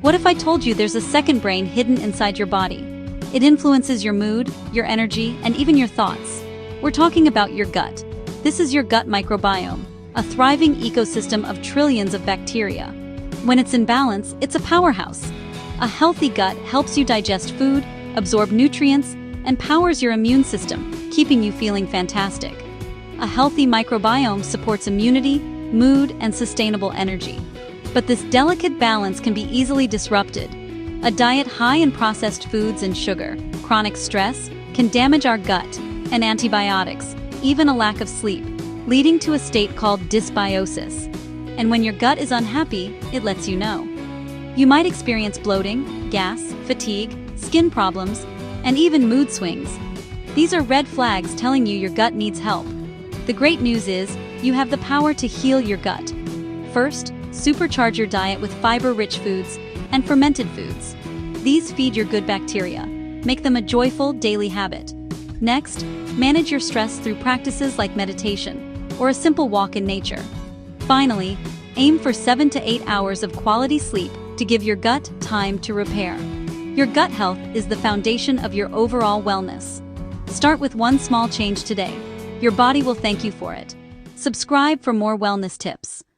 What if I told you there's a second brain hidden inside your body? It influences your mood, your energy, and even your thoughts. We're talking about your gut. This is your gut microbiome, a thriving ecosystem of trillions of bacteria. When it's in balance, it's a powerhouse. A healthy gut helps you digest food, absorb nutrients, and powers your immune system, keeping you feeling fantastic. A healthy microbiome supports immunity, mood, and sustainable energy. But this delicate balance can be easily disrupted. A diet high in processed foods and sugar, chronic stress, can damage our gut, and antibiotics, even a lack of sleep, leading to a state called dysbiosis. And when your gut is unhappy, it lets you know. You might experience bloating, gas, fatigue, skin problems, and even mood swings. These are red flags telling you your gut needs help. The great news is, you have the power to heal your gut. First, supercharge your diet with fiber-rich foods and fermented foods. These feed your good bacteria, make them a joyful daily habit. Next, manage your stress through practices like meditation or a simple walk in nature. Finally, aim for 7 to 8 hours of quality sleep to give your gut time to repair. Your gut health is the foundation of your overall wellness. Start with one small change today. Your body will thank you for it. Subscribe for more wellness tips.